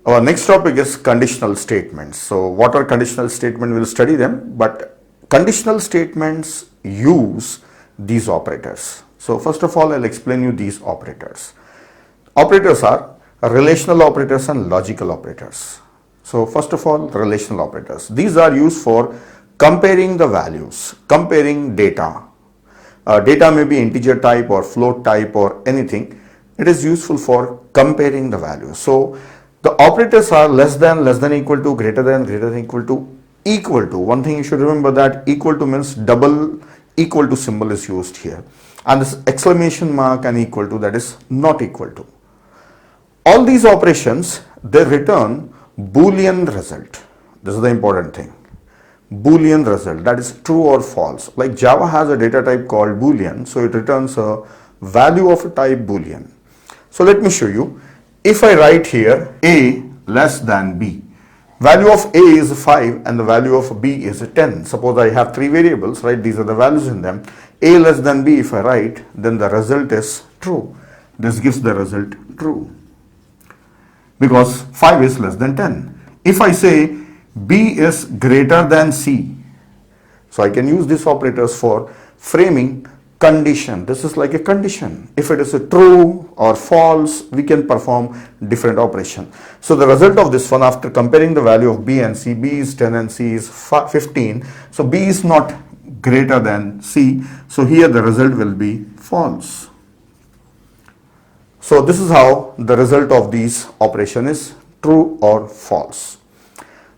Our next topic is conditional statements. So what are conditional statements? We'll study them, but conditional statements use these operators. So first of all, I'll explain you these operators. Operators are relational operators and logical operators. So first of all, relational operators. These are used for comparing the values, comparing data. Data may be integer type or float type or anything. It is useful for comparing the values. So the operators are less than equal to, greater than equal to, equal to. One thing you should remember, that equal to means double equal to symbol is used here. And this exclamation mark and equal to, that is not equal to. All these operations, they return Boolean result. This is the important thing. Boolean result, that is true or false. Like Java has a data type called Boolean, so it returns a value of a type Boolean. So let me show you. If I write here A less than B, value of A is 5 and the value of B is 10. Suppose I have three variables, right? These are the values in them. A less than B, if I write, then the result is true. This gives the result true, because 5 is less than 10. If I say B is greater than C, so I can use these operators for framing condition. This is like a condition. If it is a true or false, we can perform different operation. So the result of this one, after comparing the value of B and C, B is 10 and C is 15. So B is not greater than C. So here the result will be false. So this is how the result of these operation is true or false.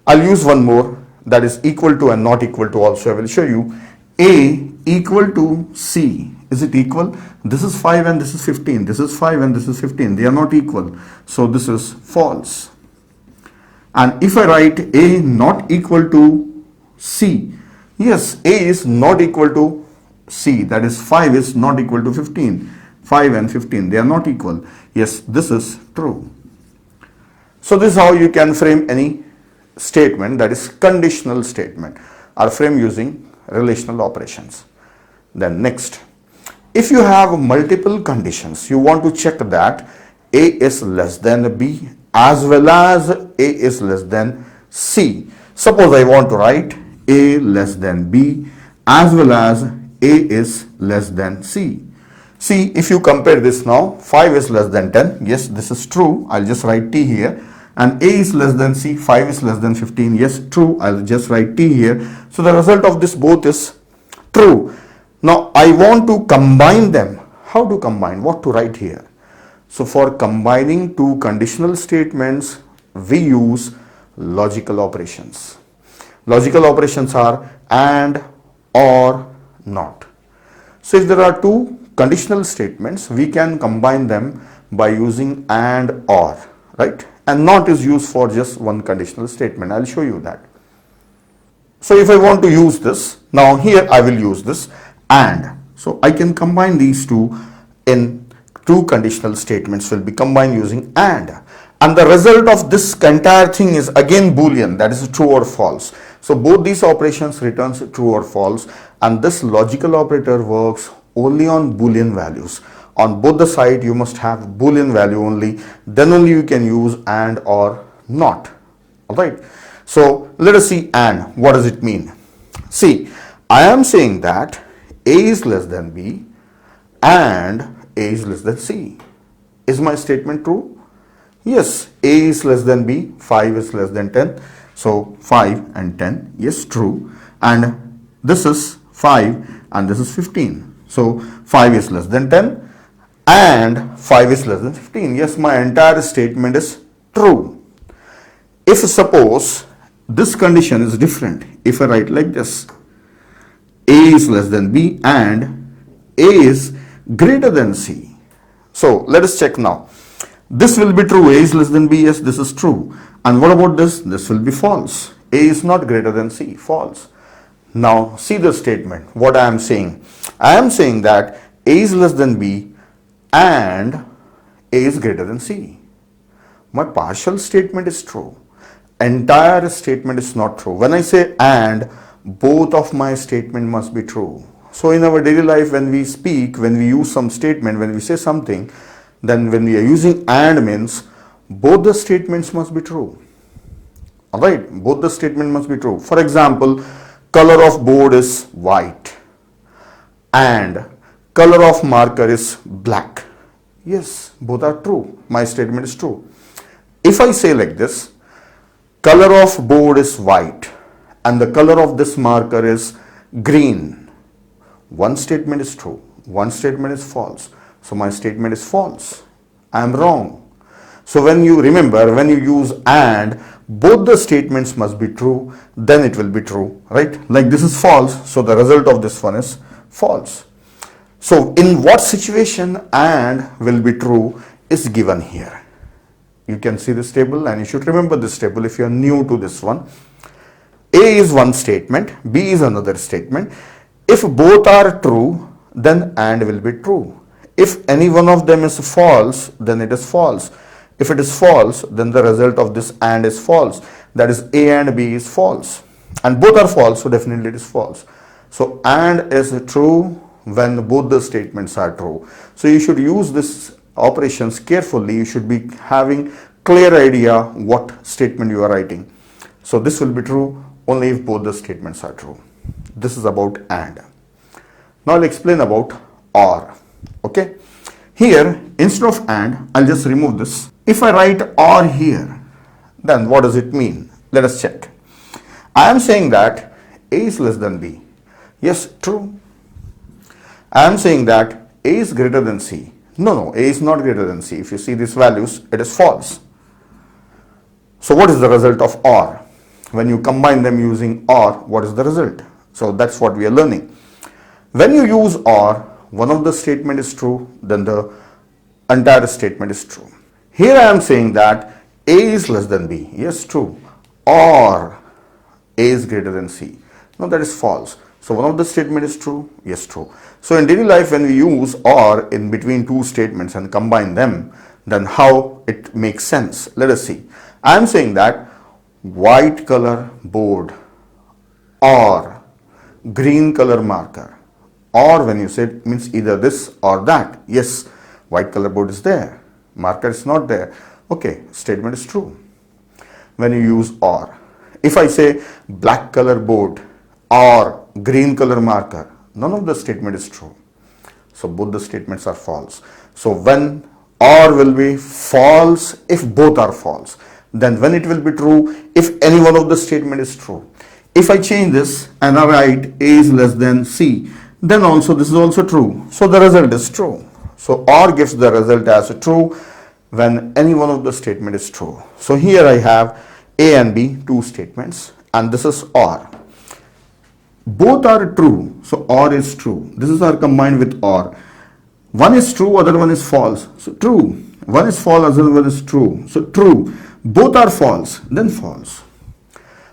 I'll use one more, that is equal to and not equal to also. I will show you. A equal to C. Is it equal? This is 5 and this is 15. This is 5 and this is 15. They are not equal. So this is false. And if I write A not equal to C, yes, A is not equal to C. That is 5 is not equal to 15. 5 and 15, they are not equal. Yes, this is true. So this is how you can frame any statement, that is conditional statement, or frame using relational operations. Then next, if you have multiple conditions, you want to check that A is less than B as well as A is less than C. Suppose I want to write A less than B as well as A is less than C. See, if you compare this now, 5 is less than 10. Yes, this is true. I'll just write T here. And A is less than C, 5 is less than 15. Yes, true. I'll just write T here. So the result of this both is true. Now I want to combine them. How to combine? What to write here? So for combining two conditional statements, we use logical operations. Logical operations are and, or, not. So if there are two conditional statements, we can combine them by using and, or, right? And not is used for just one conditional statement. I'll show you that. So if I want to use this, now here I will use this and. So I can combine these two in two conditional statements will be combined using and. And the result of this entire thing is again Boolean, that is true or false. So both these operations returns true or false, and this logical operator works only on Boolean values. On both the side you must have Boolean value only, then only you can use and or not. Alright. So let us see and. What does it mean? See, I am saying that A is less than B and A is less than C. Is my statement true? Yes, A is less than B, 5 is less than 10. So 5 and 10, yes, true. And this is 5 and this is 15. So 5 is less than 10 and 5 is less than 15. Yes, my entire statement is true. If suppose this condition is different, if I write like this, A is less than B and A is greater than C. So let us check now. This will be true. A is less than B. Yes, this is true. And what about this? This will be false. A is not greater than C. False. Now see the statement. What I am saying. I am saying that A is less than B and A is greater than C. My partial statement is true. Entire statement is not true. When I say and, both of my statement must be true. So in our daily life, when we speak, when we use some statement, when we say something, then when we are using and means both the statements must be true. Alright, both the statement must be true. For example, color of board is white and color of marker is black. Yes, both are true. My statement is true. If I say like this, color of board is white and the color of this marker is green, one statement is true, one statement is false. So my statement is false. I am wrong. So when you remember, when you use and, both the statements must be true, then it will be true, right? Like this is false, so the result of this one is false. So in what situation and will be true is given here. You can see this table and you should remember this table if you are new to this one. A is one statement, B is another statement. If both are true, then and will be true. If any one of them is false, then it is false. If it is false, then the result of this and is false. That is A and B is false. And both are false, so definitely it is false. So and is true when both the statements are true. So you should use this operations carefully. You should be having clear idea what statement you are writing. So this will be true only if both the statements are true. This is about and. Now I'll explain about or. Okay. Here, instead of and, I'll just remove this. If I write or here, then what does it mean? Let us check. I am saying that A is less than B. Yes, true. I am saying that A is greater than C. No, A is not greater than C. If you see these values, it is false. So what is the result of or? When you combine them using or, what is the result? So that's what we are learning. When you use or, one of the statement is true, then the entire statement is true. Here I am saying that A is less than B. Yes, true. Or A is greater than C. No, that is false. So one of the statement is true. Yes, true. So in daily life, when we use or in between two statements and combine them, then how it makes sense. Let us see. I am saying that white color board or green color marker. Or when you say it means either this or that. Yes, white color board is there. Marker is not there. Okay, statement is true. When you use or. If I say black color board or green color marker, none of the statement is true. So both the statements are false. So when or will be false if both are false. Then when it will be true if any one of the statement is true. If I change this and I write A is less than C, then also this is also true. So the result is true. So or gives the result as true when any one of the statement is true. So here I have A and B, two statements, and this is or. Both are true, so or is true. This is our combined with or. One is true, other one is false. So true. One is false, other one is true. So true. Both are false, then false.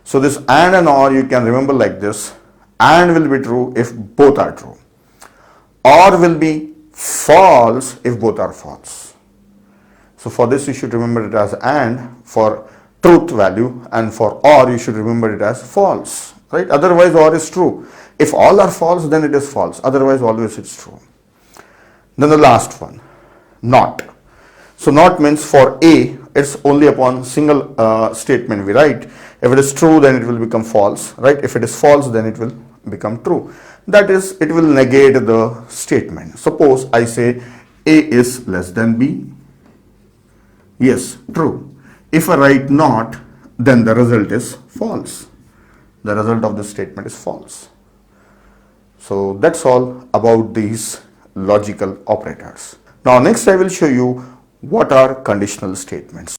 So this and or you can remember like this. And will be true if both are true. Or will be false if both are false. So for this you should remember it as and for truth value, and for or you should remember it as false. Right? Otherwise or is true. If all are false, then it is false. Otherwise always it's true. Then the last one, not. So not means for A, it's only upon single statement we write. If it is true, then it will become false, right? If it is false, then it will become true. That is, it will negate the statement. Suppose I say A is less than B. Yes, true. If I write not, then the result is false. The result of the statement is false. So that's all about these logical operators. Now next I will show you what are conditional statements.